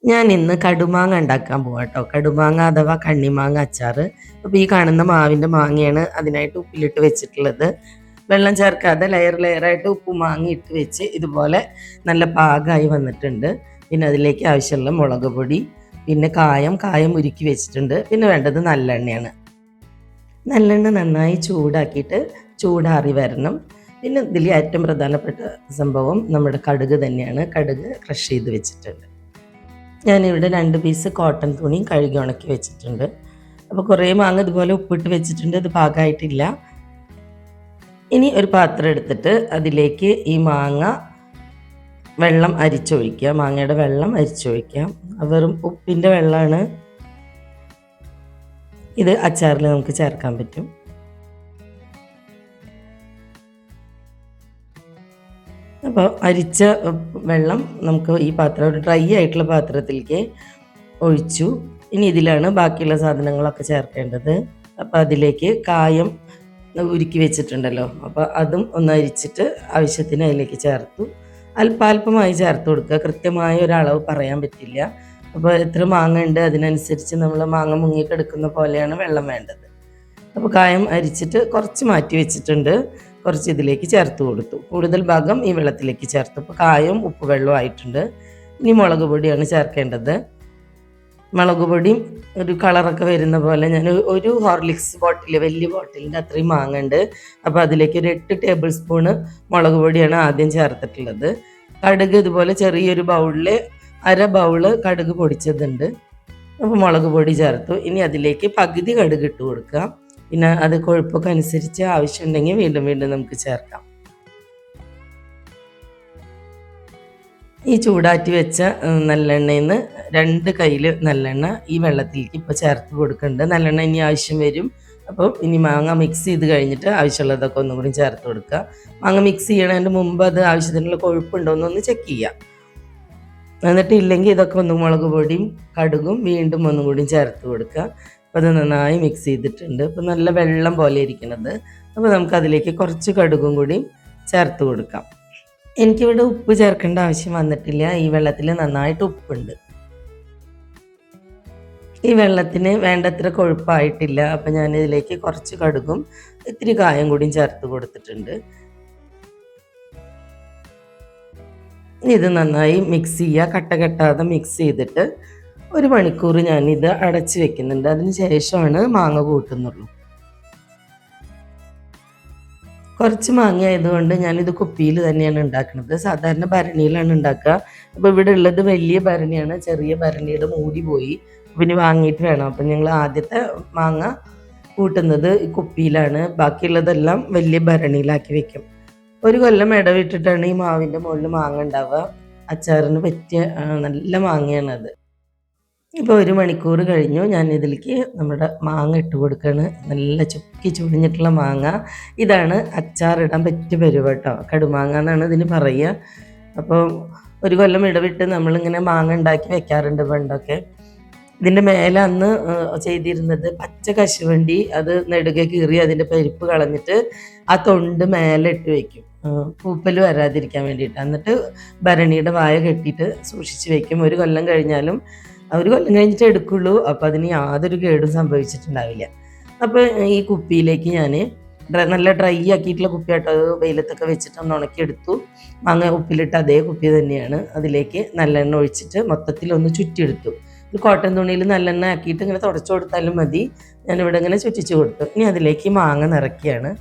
ഞാൻ ഇന്ന് കടുമാങ്ങ ഉണ്ടാക്കാൻ പോവാം കേട്ടോ. കടുമാങ്ങ അഥവാ കണ്ണിമാങ്ങ അച്ചാറ്. അപ്പോൾ ഈ കാണുന്ന മാവിൻ്റെ മാങ്ങയാണ് അതിനായിട്ട് ഉപ്പിലിട്ട് വെച്ചിട്ടുള്ളത്. വെള്ളം ചേർക്കാതെ ലെയർ ലെയറായിട്ട് ഉപ്പും മാങ്ങ ഇട്ട് വെച്ച് ഇതുപോലെ നല്ല പാകമായി വന്നിട്ടുണ്ട്. പിന്നെ അതിലേക്ക് ആവശ്യമുള്ള മുളക് പൊടി, പിന്നെ കായം ഉരുക്കി വെച്ചിട്ടുണ്ട്. പിന്നെ വേണ്ടത് നല്ലെണ്ണയാണ്. നല്ലെണ്ണ നന്നായി ചൂടാക്കിയിട്ട് ചൂടാറി വരണം. പിന്നെ ഇതിൽ ഏറ്റവും പ്രധാനപ്പെട്ട സംഭവം നമ്മുടെ കടുക് തന്നെയാണ്. കടുക് ക്രഷ് ചെയ്ത് വെച്ചിട്ടുണ്ട്. ഞാനിവിടെ 2 പീസ് കോട്ടൺ തുണി കഴുകി ഉണക്കി വെച്ചിട്ടുണ്ട്. അപ്പോൾ കുറേ മാങ്ങ ഇതുപോലെ ഉപ്പിട്ട് വെച്ചിട്ടുണ്ട്. ഇത് പാകമായിട്ടില്ല. ഇനി ഒരു പാത്രം എടുത്തിട്ട് അതിലേക്ക് ഈ മാങ്ങ വെള്ളം അരിച്ചൊഴിക്കുക. മാങ്ങയുടെ വെള്ളം അരിച്ചൊഴിക്കാം. വെറും ഉപ്പിൻ്റെ വെള്ളമാണ്. ഇത് അച്ചാറിൽ നമുക്ക് ചേർക്കാൻ പറ്റും. അപ്പോൾ അരിച്ച വെള്ളം നമുക്ക് ഈ പാത്രം ഒരു ഡ്രൈ ആയിട്ടുള്ള പാത്രത്തിലേക്ക് ഒഴിച്ചു. ഇനി ഇതിലാണ് ബാക്കിയുള്ള സാധനങ്ങളൊക്കെ ചേർക്കേണ്ടത്. അപ്പോൾ അതിലേക്ക് കായം ഉരുക്കി വെച്ചിട്ടുണ്ടല്ലോ, അപ്പോൾ അതും ഒന്ന് അരിച്ചിട്ട് ആവശ്യത്തിന് അതിലേക്ക് ചേർത്തു. അല്പാൽപമായി ചേർത്ത് കൊടുക്കുക. കൃത്യമായ ഒരളവ് പറയാൻ പറ്റില്ല. അപ്പോൾ എത്ര മാങ്ങ ഉണ്ട് അതിനനുസരിച്ച് നമ്മൾ മാങ്ങ മുങ്ങിക്കെടുക്കുന്ന പോലെയാണ് വെള്ളം വേണ്ടത്. അപ്പോൾ കായം അരിച്ചിട്ട് കുറച്ച് മാറ്റി വെച്ചിട്ടുണ്ട്. കുറച്ച് ഇതിലേക്ക് ചേർത്ത് കൊടുത്തു. കൂടുതൽ ഭാഗം ഈ വെള്ളത്തിലേക്ക് ചേർത്തു. അപ്പോൾ കായവും ഉപ്പ് വെള്ളവും ആയിട്ടുണ്ട്. ഇനി മുളക് പൊടിയാണ് ചേർക്കേണ്ടത്. മുളക് പൊടിയും ഒരു കളറൊക്കെ വരുന്ന പോലെ ഞാൻ ഒരു ഹോർലിക്സ് ബോട്ടിൽ, വലിയ ബോട്ടിലിൻ്റെ അത്രയും മാങ്ങുണ്ട്. അപ്പോൾ അതിലേക്ക് ഒരു 8 ടേബിൾ സ്പൂണ് മുളക് പൊടിയാണ് ആദ്യം ചേർത്തിട്ടുള്ളത്. കടുക് ഇതുപോലെ ചെറിയൊരു ബൗളിൽ അര ബൗള് കടുക് പൊടിച്ചതുണ്ട്. അപ്പോൾ മുളക് പൊടി ചേർത്തു. ഇനി അതിലേക്ക് പകുതി കടുക് ഇട്ട് കൊടുക്കാം. പിന്നെ അത് കൊഴുപ്പൊക്കെ അനുസരിച്ച് ആവശ്യമുണ്ടെങ്കിൽ വീണ്ടും വീണ്ടും നമുക്ക് ചേർക്കാം. ഈ ചൂടാറ്റി വെച്ച നല്ലെണ്ണയിൽ നിന്ന് 2 കയ്യിൽ നല്ലെണ്ണ ഈ വെള്ളത്തിലേക്ക് ഇപ്പോൾ ചേർത്ത് കൊടുക്കുന്നുണ്ട്. നല്ലെണ്ണ ഇനി ആവശ്യം വരും. അപ്പോൾ ഇനി മാങ്ങ മിക്സ് ചെയ്ത് കഴിഞ്ഞിട്ട് ആവശ്യമുള്ളതൊക്കെ ഒന്നും കൂടി ചേർത്ത് കൊടുക്കുക. മാങ്ങ മിക്സ് ചെയ്യണതിൻ്റെ മുമ്പ് അത് ആവശ്യത്തിനുള്ള കൊഴുപ്പുണ്ടോ എന്നൊന്ന് ചെക്ക് ചെയ്യുക. എന്നിട്ട് ഇല്ലെങ്കിൽ ഇതൊക്കെ ഒന്ന് മുളക് പൊടിയും കടുകും വീണ്ടും ഒന്നും കൂടി ചേർത്ത് കൊടുക്കുക. അപ്പോൾ അത് നന്നായി മിക്സ് ചെയ്തിട്ടുണ്ട്. അപ്പോൾ നല്ല വെള്ളം പോലെ ഇരിക്കുന്നത്. അപ്പോൾ നമുക്കതിലേക്ക് കുറച്ച് കടുകും കൂടി ചേർത്ത് കൊടുക്കാം. എനിക്കിവിടെ ഉപ്പ് ചേർക്കേണ്ട ആവശ്യം വന്നിട്ടില്ല. ഈ വെള്ളത്തിൽ നന്നായിട്ട് ഉപ്പുണ്ട്. ഈ വെള്ളത്തിന് വേണ്ടത്ര കൊഴുപ്പായിട്ടില്ല. അപ്പോൾ ഞാനിതിലേക്ക് കുറച്ച് കടുകും ഇത്തിരി കായം കൂടിയും ചേർത്ത് കൊടുത്തിട്ടുണ്ട്. ഇത് നന്നായി മിക്സ് ചെയ്യുക. കട്ട കെട്ടാതെ മിക്സ് ചെയ്തിട്ട് 1 മണിക്കൂർ ഞാനിത് അടച്ച് വെക്കുന്നുണ്ട്. അതിന് ശേഷമാണ് മാങ്ങ കൂട്ടുന്നുള്ളൂ. കുറച്ച് മാങ്ങ ആയതുകൊണ്ട് ഞാനിത് കുപ്പിയിൽ തന്നെയാണ് ഉണ്ടാക്കുന്നത്. സാധാരണ ഭരണിയിലാണ് ഉണ്ടാക്കുക. അപ്പോൾ ഇവിടെ ഉള്ളത് വലിയ ഭരണിയാണ്. ചെറിയ ഭരണിയുടെ മൂടി പോയി. പിന്നെ വാങ്ങിയിട്ട് വേണം. അപ്പം ഞങ്ങൾ ആദ്യത്തെ മാങ്ങ കൂട്ടുന്നത് കുപ്പിയിലാണ്. ബാക്കിയുള്ളതെല്ലാം വലിയ ഭരണിയിലാക്കി വെക്കും. 1 കൊല്ലം ഇടവിട്ടിട്ടാണ് ഈ മാവിൻ്റെ മുകളിൽ മാങ്ങ ഉണ്ടാവുക. അച്ചാറിന് പറ്റിയ നല്ല മാങ്ങയാണത്. ഇപ്പോൾ 1 മണിക്കൂർ കഴിഞ്ഞു. ഞാൻ ഇതിലേക്ക് നമ്മുടെ മാങ്ങ ഇട്ട് കൊടുക്കുകയാണ്. നല്ല ചുക്കി ചുളിഞ്ഞിട്ടുള്ള മാങ്ങ. ഇതാണ് അച്ചാറിടാൻ പറ്റിയ പരുവം കേട്ടോ. കടുമാങ്ങ എന്നാണ് ഇതിന് പറയുക. അപ്പോൾ 1 കൊല്ലം ഇടവിട്ട് നമ്മളിങ്ങനെ മാങ്ങ ഉണ്ടാക്കി വെക്കാറുണ്ട് പണ്ടൊക്കെ. ഇതിൻ്റെ മേലെ അന്ന് ചെയ്തിരുന്നത് പച്ച കശുവണ്ടി അത് നെടുകെ കീറി അതിൻ്റെ പരിപ്പ് കളഞ്ഞിട്ട് ആ തൊണ്ട് മേലെ ഇട്ട് വെക്കും, പൂപ്പൽ വരാതിരിക്കാൻ വേണ്ടിയിട്ട്. എന്നിട്ട് ഭരണിയുടെ വായ കെട്ടിയിട്ട് സൂക്ഷിച്ച് വെക്കും. 1 കൊല്ലം കഴിഞ്ഞാലും 1 കൊല്ലം കഴിഞ്ഞിട്ട് എടുക്കുള്ളൂ. അപ്പോൾ അതിന് യാതൊരു കേടും സംഭവിച്ചിട്ടുണ്ടാവില്ല. അപ്പോൾ ഈ കുപ്പിയിലേക്ക് ഞാൻ നല്ല ഡ്രൈ ആക്കിയിട്ടുള്ള കുപ്പിയാട്ടോ, അത് വെയിലത്തൊക്കെ വെച്ചിട്ട് ഒന്ന് ഉണക്കിയെടുത്തു. മാങ്ങ ഉപ്പിലിട്ട് അതേ കുപ്പി തന്നെയാണ്. അതിലേക്ക് നല്ലെണ്ണ ഒഴിച്ചിട്ട് മൊത്തത്തിലൊന്ന് ചുറ്റിയെടുത്തു. ഒരു കോട്ടൺ തുണിയിൽ നല്ലെണ്ണ ആക്കിയിട്ട് ഇങ്ങനെ തുടച്ചു കൊടുത്താലും മതി. ഞാനിവിടെ ഇങ്ങനെ ചുറ്റിച്ച് കൊടുത്തു. ഇനി അതിലേക്ക് മാങ്ങ നിറയ്ക്കുകയാണ്.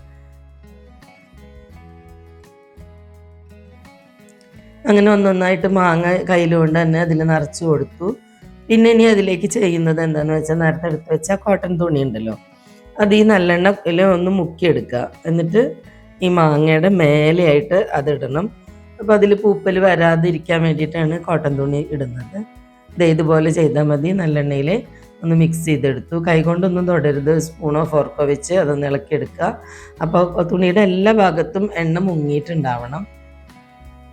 അങ്ങനെ ഒന്നൊന്നായിട്ട് മാങ്ങ കയ്യിലുകൊണ്ട് തന്നെ അതിൽ നിറച്ച് കൊടുത്തു. പിന്നെ ഇനി അതിലേക്ക് ചെയ്യുന്നത് എന്താണെന്ന് വെച്ചാൽ നേരത്തെ എടുത്ത് വെച്ച കോട്ടൺ തുണി ഉണ്ടല്ലോ, അത് ഈ നല്ലെണ്ണയിൽ ഒന്ന് മുക്കിയെടുക്കുക. എന്നിട്ട് ഈ മാങ്ങയുടെ മേലെയായിട്ട് അതിടണം. അപ്പോൾ അതിൽ പൂപ്പൽ വരാതിരിക്കാൻ വേണ്ടിയിട്ടാണ് കോട്ടൺ തുണി ഇടുന്നത്. ഇതുപോലെ ചെയ്താൽ മതി. നല്ലെണ്ണയിൽ ഒന്ന് മിക്സ് ചെയ്തെടുത്തു. കൈകൊണ്ടൊന്നും തൊടരുത്. സ്പൂണോ ഫോർക്കോ വെച്ച് അതൊന്ന് ഇളക്കിയെടുക്കുക. അപ്പോൾ തുണിയുടെ എല്ലാ ഭാഗത്തും എണ്ണ മുങ്ങിയിട്ടുണ്ടാവണം.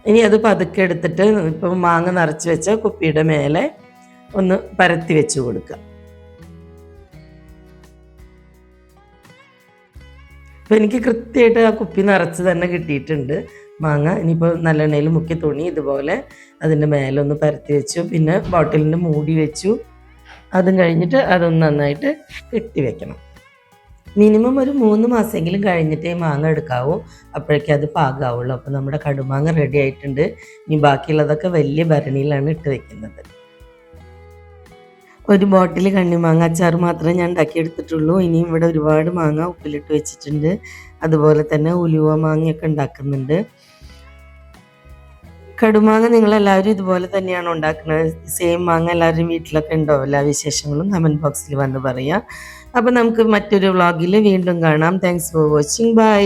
ഇനി അത് പതുക്കെ എടുത്തിട്ട് ഇപ്പോൾ മാങ്ങ നിറച്ച് വെച്ച കുപ്പിയുടെ മേലെ ഒന്ന് പരത്തി വെച്ച് കൊടുക്കുക. അപ്പോൾ എനിക്ക് കൃത്യമായിട്ട് ആ കുപ്പി നിറച്ച് തന്നെ കിട്ടിയിട്ടുണ്ട്. മാങ്ങ ഇനിയിപ്പോൾ നല്ലെണ്ണയിൽ മുക്കി തുണി ഇതുപോലെ അതിൻ്റെ മേലെ ഒന്ന് പരത്തി വെച്ചു. പിന്നെ ബോട്ടിലിൻ്റെ മൂടി വെച്ചു. അതും കഴിഞ്ഞിട്ട് അതൊന്ന് നന്നായിട്ട് കെട്ടി വെക്കണം. മിനിമം ഒരു 3 മാസമെങ്കിലും കഴിഞ്ഞിട്ടേ മാങ്ങ എടുക്കാവൂ. അപ്പോഴേക്കും അത് പാകാവുള്ളൂ. അപ്പോൾ നമ്മുടെ കടുമാങ്ങ റെഡി ആയിട്ടുണ്ട്. ഇനി ബാക്കിയുള്ളതൊക്കെ വലിയ ഭരണിയിലാണ് ഇട്ട് വെക്കുന്നത്. ഒരു ബോട്ടിൽ കണ്ണിമാങ്ങ അച്ചാർ മാത്രമേ ഞാൻ ഉണ്ടാക്കിയെടുത്തിട്ടുള്ളൂ. ഇനിയും ഇവിടെ ഒരുപാട് മാങ്ങ ഉപ്പിലിട്ട് വെച്ചിട്ടുണ്ട്. അതുപോലെ തന്നെ ഉലുവ മാങ്ങയൊക്കെ ഉണ്ടാക്കുന്നുണ്ട്. കടുമാങ്ങ നിങ്ങളെല്ലാവരും ഇതുപോലെ തന്നെയാണോ ഉണ്ടാക്കുന്നത്? സെയിം മാങ്ങ എല്ലാവരും വീട്ടിലൊക്കെ ഉണ്ടോ? എല്ലാ വിശേഷങ്ങളും കമൻറ്റ് ബോക്സിൽ വന്ന് പറയാം. അപ്പോൾ നമുക്ക് മറ്റൊരു വ്ളോഗിൽ വീണ്ടും കാണാം. Thanks for watching. ബൈ.